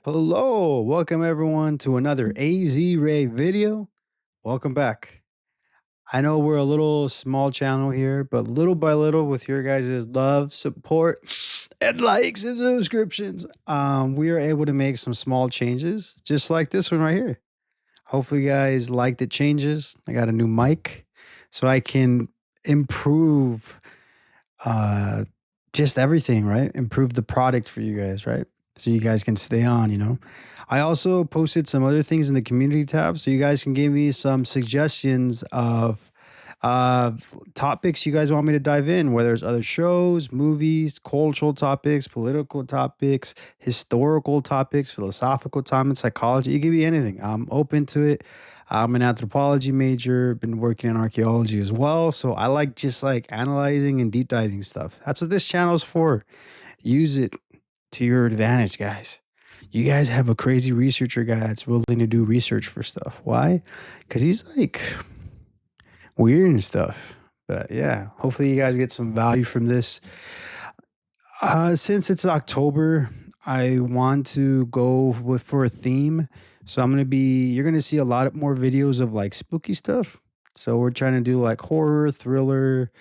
Hello, welcome everyone to another AZ Ray video. Welcome back. I know we're a little small channel here, but little by little, with your guys' love, support, and likes and subscriptions, we are able to make some small changes, just like this one right here. Hopefully, you guys like the changes. I got a new mic, so I can improve uh, just everything, right? Improve the product for you guys, right? So you guys can stay on. I also posted some other things in the community tab, so you guys can give me some suggestions of topics you guys want me to dive in, whether it's other shows, movies, cultural topics, political topics, historical topics, philosophical topics, psychology. You give me anything. I'm open to it. I'm an anthropology major, been working in archaeology as well. So I like just like analyzing and deep diving stuff. That's what this channel is for. Use it to your advantage, guys. You guys have a crazy researcher guy that's willing to do research for stuff. Why? Because he's like weird and stuff. But yeah, hopefully you guys get some value from this. Since it's October, I want to go for a theme. So you're gonna see a lot more videos of like spooky stuff. So we're trying to do like horror, thriller,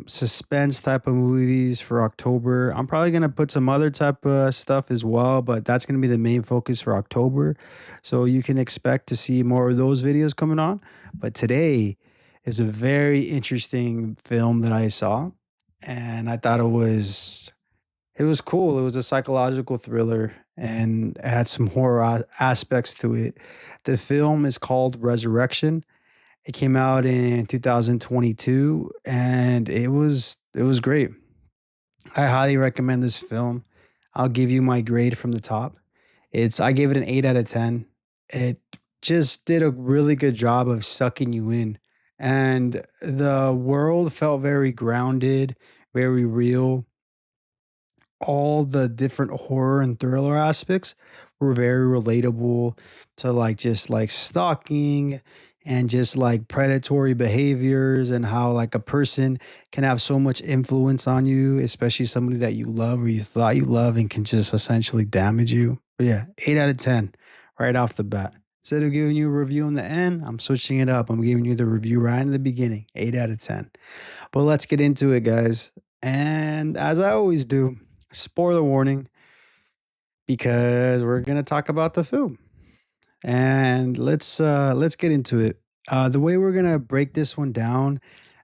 suspense type of movies for October. I'm probably gonna put some other type of stuff as well, but that's gonna be the main focus for October. So you can expect to see more of those videos coming on. But today is a very interesting film that I saw, and I thought it was cool. It was a psychological thriller and it had some horror aspects to it. The film is called Resurrection. It came out in 2022 and it was great. I highly recommend this film. I'll give you my grade from the top. I gave it an 8 out of 10. It just did a really good job of sucking you in. And the world felt very grounded, very real. All the different horror and thriller aspects were very relatable to like just like stalking and just like predatory behaviors and how like a person can have so much influence on you, especially somebody that you love or you thought you love and can just essentially damage you. But yeah, 8 out of 10 right off the bat. Instead of giving you a review in the end, I'm switching it up. I'm giving you the review right in the beginning, 8 out of 10. But let's get into it, guys. And as I always do, spoiler warning, because we're gonna talk about the film. And let's get into it. The way we're gonna break this one down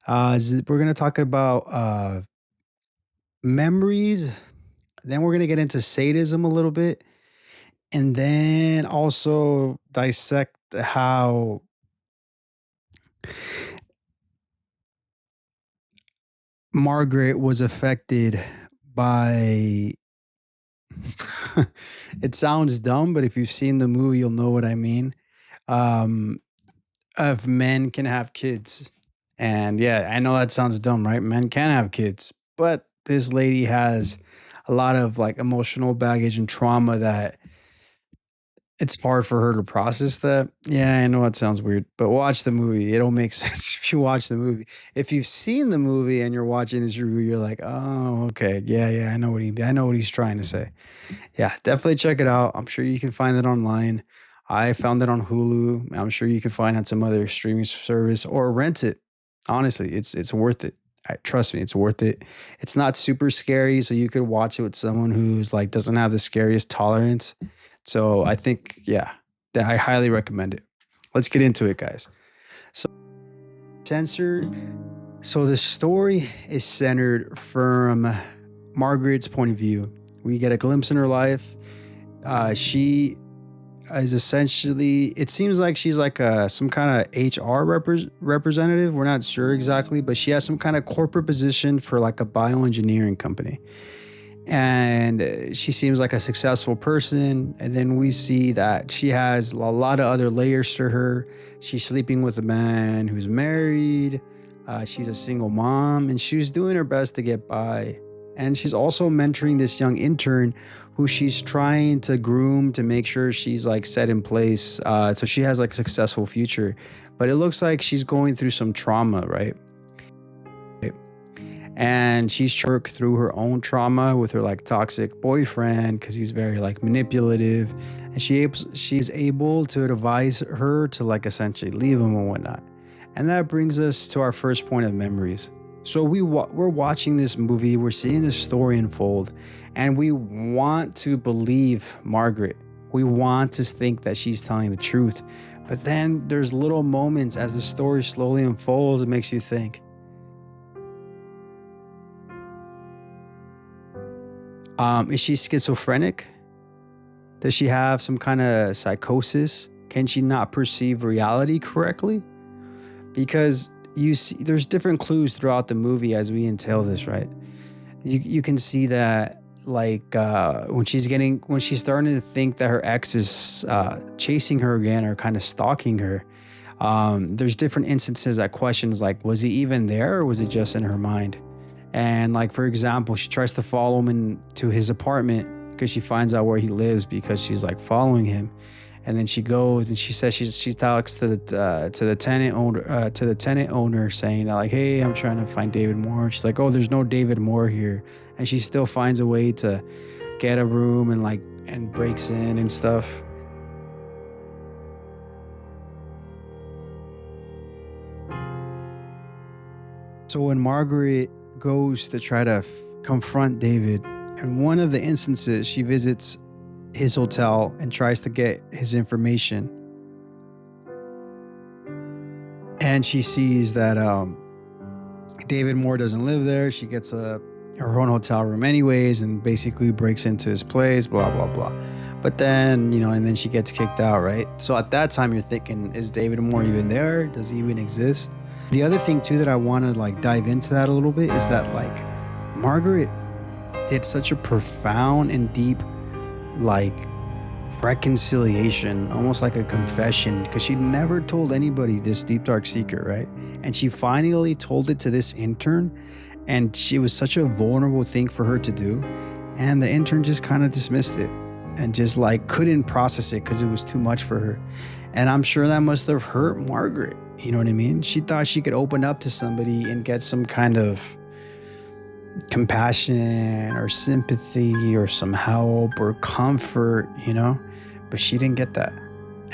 is that we're gonna talk about memories. Then we're gonna get into sadism a little bit, and then also dissect how Margaret was affected by. It sounds dumb, but if you've seen the movie, you'll know what I mean. Um, of men can have kids. And yeah, I know that sounds dumb, right? Men can have kids, but this lady has a lot of like emotional baggage and trauma that it's hard for her to process that. Yeah, I know it sounds weird, but watch the movie. It'll make sense if you watch the movie. If you've seen the movie and you're watching this review, you're like, "Oh, okay. Yeah, I know what he's trying to say." Yeah, definitely check it out. I'm sure you can find it online. I found it on Hulu. I'm sure you can find it on some other streaming service or rent it. Honestly, it's worth it. Trust me, it's worth it. It's not super scary, so you could watch it with someone who's like doesn't have the scariest tolerance. So I think, yeah, that I highly recommend it. Let's get into it, guys. So censored. So the story is centered from Margaret's point of view. We get a glimpse in her life. She is essentially, it seems like she's like some kind of HR representative. We're not sure exactly, but she has some kind of corporate position for like a bioengineering company. And she seems like a successful person. And then we see that she has a lot of other layers to her. She's sleeping with a man who's married. She's a single mom, and she's doing her best to get by. And she's also mentoring this young intern who she's trying to groom to make sure she's like set in place, so she has like a successful future. But it looks like she's going through some trauma, right? and she's trying to work through her own trauma with her like toxic boyfriend because he's very like manipulative, and she's able to advise her to like essentially leave him and whatnot. And that brings us to our first point of memories. So we're watching this movie, we're seeing this story unfold, and we want to believe Margaret. We want to think that she's telling the truth. But then there's little moments as the story slowly unfolds, it makes you think, is she schizophrenic? Does she have some kind of psychosis? Can she not perceive reality correctly? Because you see, there's different clues throughout the movie as we entail this, right? You can see that like when she's starting to think that her ex is chasing her again or kind of stalking her. There's different instances that questions like, was he even there or was it just in her mind? And like, for example, she tries to follow him into his apartment because she finds out where he lives because she's like following him. And then she goes and she says she talks to the tenant owner saying that like, hey, I'm trying to find David Moore. She's like, oh, there's no David Moore here. And she still finds a way to get a room and breaks in and stuff. So when Margaret goes to try to confront David, in one of the instances, she visits his hotel and tries to get his information. And she sees that David Moore doesn't live there. She gets her own hotel room anyways and basically breaks into his place, blah, blah, blah. But then, and then she gets kicked out, right? So at that time, you're thinking, is David Moore even there? Does he even exist? The other thing too that I want to like dive into that a little bit is that like Margaret did such a profound and deep like reconciliation, almost like a confession, because she never told anybody this deep dark secret, right? And she finally told it to this intern, and she was such a vulnerable thing for her to do, and the intern just kind of dismissed it and just like couldn't process it because it was too much for her. And I'm sure that must have hurt Margaret. You know what I mean? She thought she could open up to somebody and get some kind of compassion or sympathy or some help or comfort, but she didn't get that.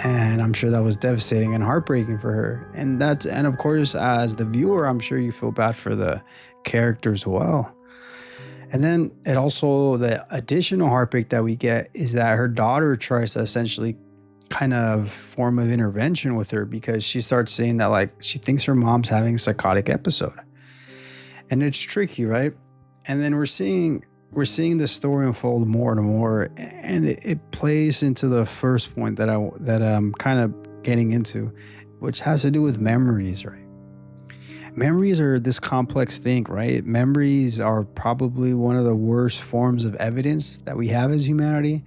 And I'm sure that was devastating and heartbreaking for her. And of course, as the viewer, I'm sure you feel bad for the character as well. And then the additional heartbreak that we get is that her daughter tries to essentially kind of form of intervention with her because she starts saying that like she thinks her mom's having a psychotic episode. And it's tricky, right? And then we're seeing the story unfold more and more, and it plays into the first point that I'm kind of getting into, which has to do with memories, right? Memories are this complex thing, right? Memories are probably one of the worst forms of evidence that we have as humanity.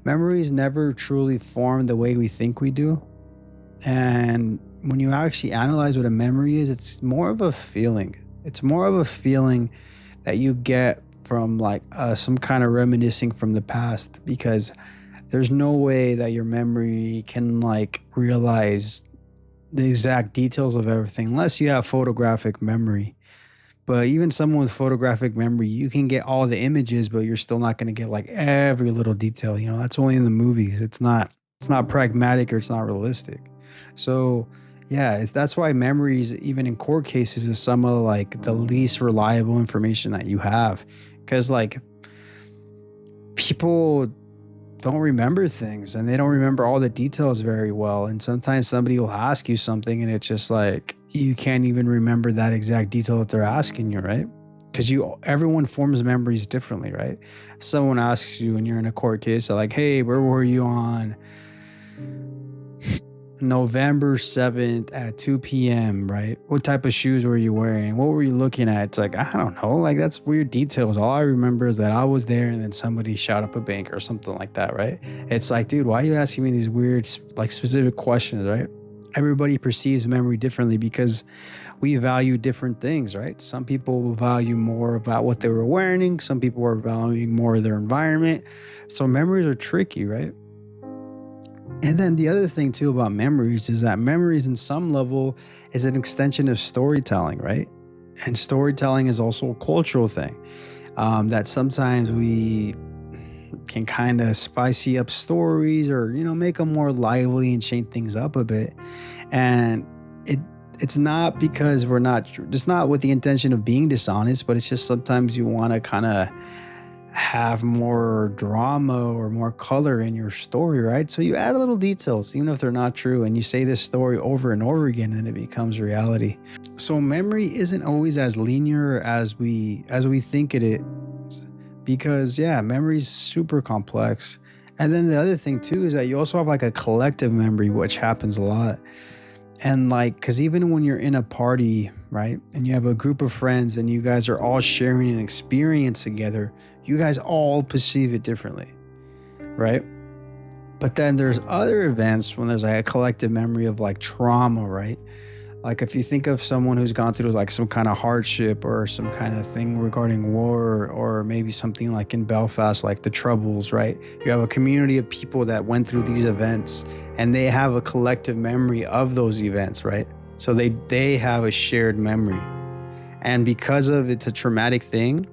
Memories never truly form the way we think we do. And when you actually analyze what a memory is, it's more of a feeling. It's more of a feeling that you get from like some kind of reminiscing from the past, because there's no way that your memory can like realize the exact details of everything unless you have photographic memory. But even someone with photographic memory, you can get all the images, but you're still not going to get like every little detail. That's only in the movies. It's not pragmatic, or it's not realistic. So yeah, that's why memories, even in court cases, is some of like the least reliable information that you have. Because like people don't remember things, and they don't remember all the details very well. And sometimes somebody will ask you something and it's just like, you can't even remember that exact detail that they're asking you, right? Because everyone forms memories differently, right? Someone asks you and you're in a court case, they're like, hey, where were you on November 7th at 2 p.m., right? What type of shoes were you wearing? What were you looking at? It's like, I don't know. Like, that's weird details. All I remember is that I was there and then somebody shot up a bank or something like that, right? It's like, dude, why are you asking me these weird, like, specific questions, right? Everybody perceives memory differently because we value different things, right? Some people will value more about what they were wearing. Some people are valuing more of their environment. So memories are tricky, right? And then the other thing too about memories is that memories in some level is an extension of storytelling, right? And storytelling is also a cultural thing, that sometimes we can kind of spicy up stories, or make them more lively and change things up a bit. And it it's not because we're not it's not with the intention of being dishonest, but it's just sometimes you want to kind of have more drama or more color in your story, right? So you add little details, even if they're not true, and you say this story over and over again, and it becomes reality. So memory isn't always as linear as we think it is, because yeah, memory is super complex. And then the other thing too is that you also have like a collective memory, which happens a lot. And like, because even when you're in a party, right, and you have a group of friends and you guys are all sharing an experience together, you guys all perceive it differently, right? But then there's other events when there's like a collective memory of like trauma, right? Like if you think of someone who's gone through like some kind of hardship or some kind of thing regarding war, or maybe something like in Belfast, like the Troubles, right? You have a community of people that went through these events, and they have a collective memory of those events, right? So they have a shared memory. And because of it's a traumatic thing,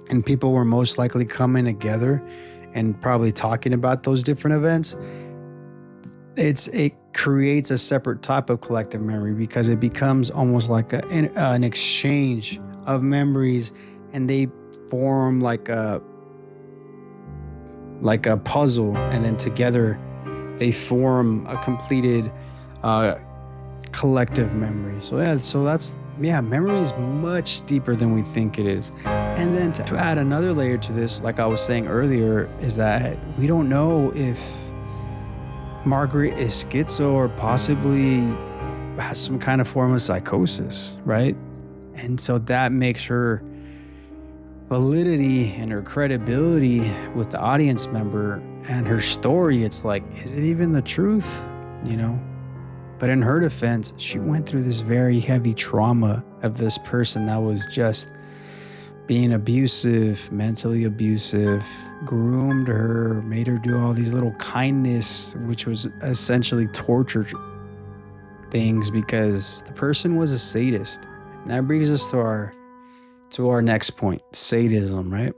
and people were most likely coming together and probably talking about those different events, it creates a separate type of collective memory, because it becomes almost like an exchange of memories, and they form like a puzzle, and then together they form a completed collective memory. So that's memory is much deeper than we think it is. And then to add another layer to this, like I was saying earlier, is that we don't know if Margaret is schizo or possibly has some kind of form of psychosis, right? And so that makes her validity and her credibility with the audience member and her story. It's like, is it even the truth? But in her defense, she went through this very heavy trauma of this person that was just being abusive, mentally abusive, groomed her, made her do all these little kindness, which was essentially torture things, because the person was a sadist. And that brings us to our next point, sadism, right?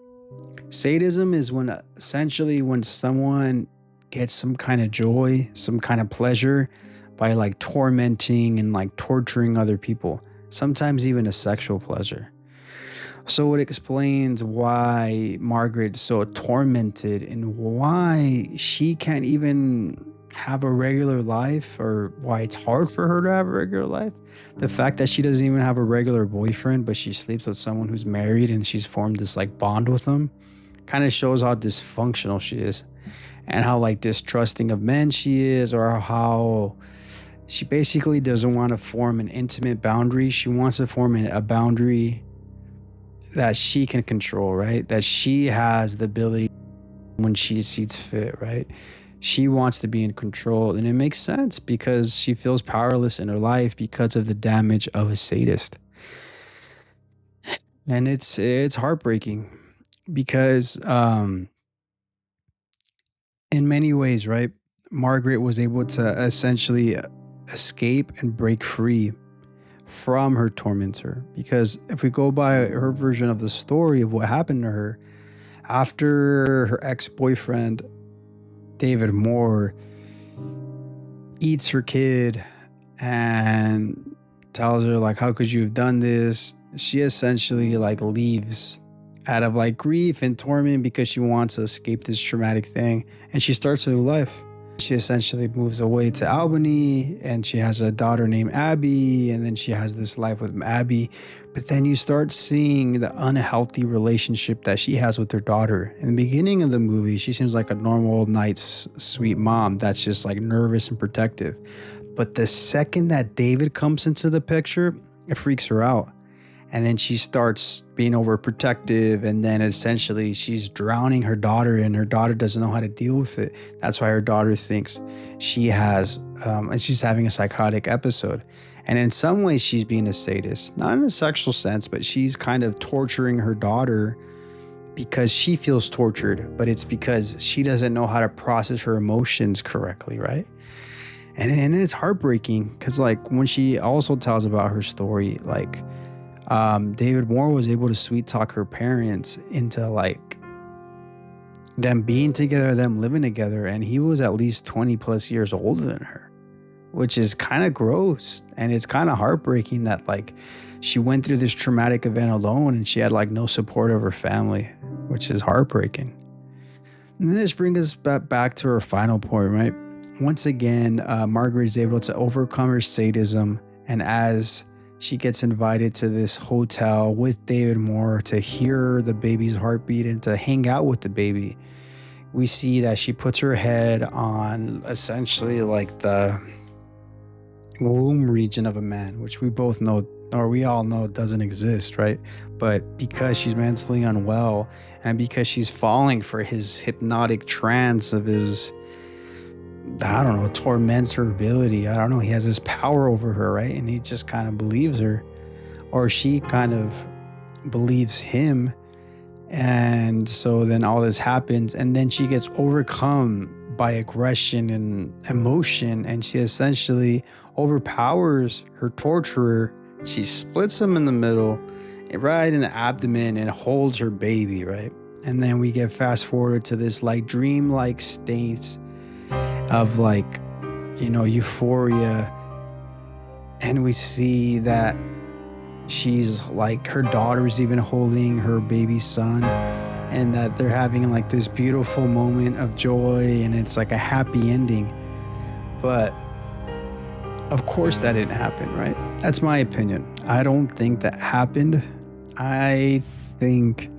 Sadism is when someone gets some kind of joy, some kind of pleasure by like tormenting and like torturing other people, sometimes even a sexual pleasure. So it explains why Margaret's so tormented and why she can't even have a regular life, or why it's hard for her to have a regular life. The fact that she doesn't even have a regular boyfriend, but she sleeps with someone who's married and she's formed this like bond with them, kind of shows how dysfunctional she is, and how like distrusting of men she is, or how she basically doesn't want to form an intimate boundary. She wants to form a boundary that she can control, right? That she has the ability when she sees fit, right? She wants to be in control, and it makes sense because she feels powerless in her life because of the damage of a sadist. And it's heartbreaking because in many ways, right? Margaret was able to essentially escape and break free from her tormentor, because if we go by her version of the story of what happened to her after her ex-boyfriend David Moore eats her kid and tells her like, how could you have done this, she essentially like leaves out of like grief and torment because she wants to escape this traumatic thing, and she starts a new life. She essentially moves away to Albany, and she has a daughter named Abby, and then she has this life with Abby. But then you start seeing the unhealthy relationship that she has with her daughter. In the beginning of the movie, she seems like a normal, nice, sweet mom that's just like nervous and protective. But the second that David comes into the picture, it freaks her out. And then she starts being overprotective, and then essentially she's drowning her daughter, and her daughter doesn't know how to deal with it. That's why her daughter thinks she has, and she's having a psychotic episode. And in some ways she's being a sadist, not in a sexual sense, but she's kind of torturing her daughter because she feels tortured, but it's because she doesn't know how to process her emotions correctly, right? And it's heartbreaking because like when she also tells about her story, like, David Moore was able to sweet talk her parents into like them being together, them living together, and he was at least 20 plus years older than her, which is kind of gross. And it's kind of heartbreaking that like she went through this traumatic event alone and she had like no support of her family, which is heartbreaking. And this brings us back to her final point, right? Once again, Margaret is able to overcome her sadism, and as she gets invited to this hotel with David Moore to hear the baby's heartbeat and to hang out with the baby, we see that she puts her head on essentially like the womb region of a man, which we both know, or we all know, doesn't exist, right? But because she's mentally unwell and because she's falling for his hypnotic trance of his, I don't know, torments her ability. I don't know. He has this power over her, right? And he just kind of believes her, or she kind of believes him. And so then all this happens, and then she gets overcome by aggression and emotion, and she essentially overpowers her torturer. She splits him in the middle, right in the abdomen, and holds her baby, right? And then we get fast forwarded to this like dream-like states of like, you know, euphoria, and we see that she's like, her daughter's even holding her baby son, and that they're having like this beautiful moment of joy, and it's like a happy ending. But of course that didn't happen, right? That's my opinion. I don't think that happened. I think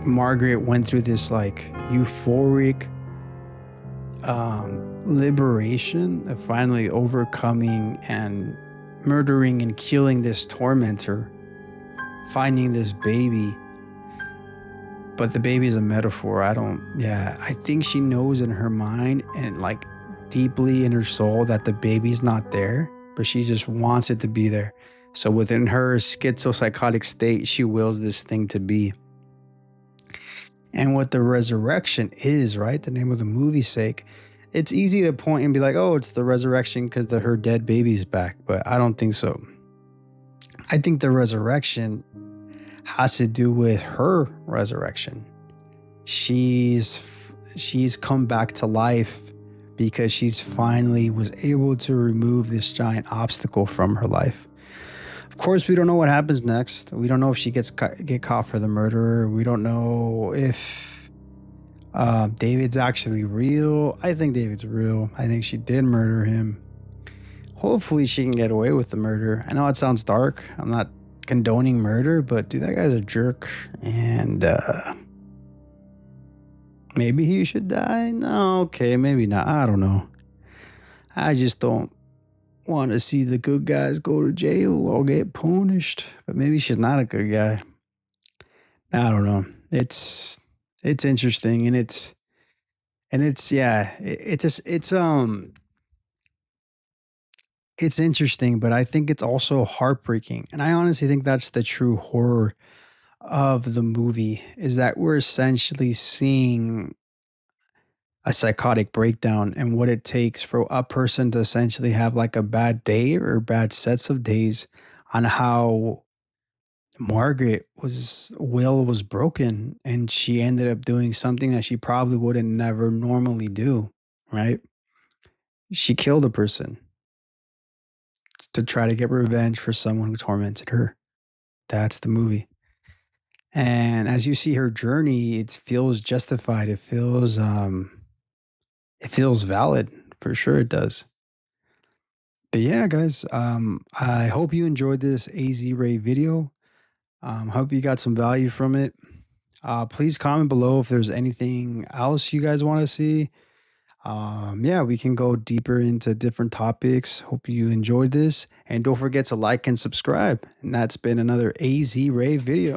Margaret went through this like euphoric liberation of finally overcoming and murdering and killing this tormentor, finding this baby. But the baby is a metaphor. I think she knows in her mind and like deeply in her soul that the baby's not there, but she just wants it to be there. So within her schizopsychotic state, she wills this thing to be. And what the resurrection is, right? The name of the movie's sake, it's easy to point and be like, oh, it's the resurrection because her dead baby's back. But I don't think so. I think the resurrection has to do with her resurrection. She's come back to life because she's finally was able to remove this giant obstacle from her life. Of course, we don't know what happens next. We don't know if she get caught for the murderer. We don't know if David's actually real. I think David's real. I think she did murder him. Hopefully she can get away with the murder. I know it sounds dark. I'm not condoning murder, but dude, that guy's a jerk. And maybe he should die? No, okay, maybe not. I don't know. I just don't want to see the good guys go to jail or get punished. But maybe she's not a good guy. I don't know. It's interesting, and it's interesting, but I think it's also heartbreaking. And I honestly think that's the true horror of the movie, is that we're essentially seeing a psychotic breakdown and what it takes for a person to essentially have like a bad day or bad sets of days, on how Margaret will was broken, and she ended up doing something that she probably wouldn't never normally do, right? She killed a person to try to get revenge for someone who tormented her. That's the movie. And as you see her journey, it feels justified. It feels valid, for sure it does. But yeah, guys, I hope you enjoyed this AZ Ray video. Hope you got some value from it. Please comment below if there's anything else you guys want to see. Yeah, we can go deeper into different topics. Hope you enjoyed this, and don't forget to like and subscribe. And that's been another AZ Ray video.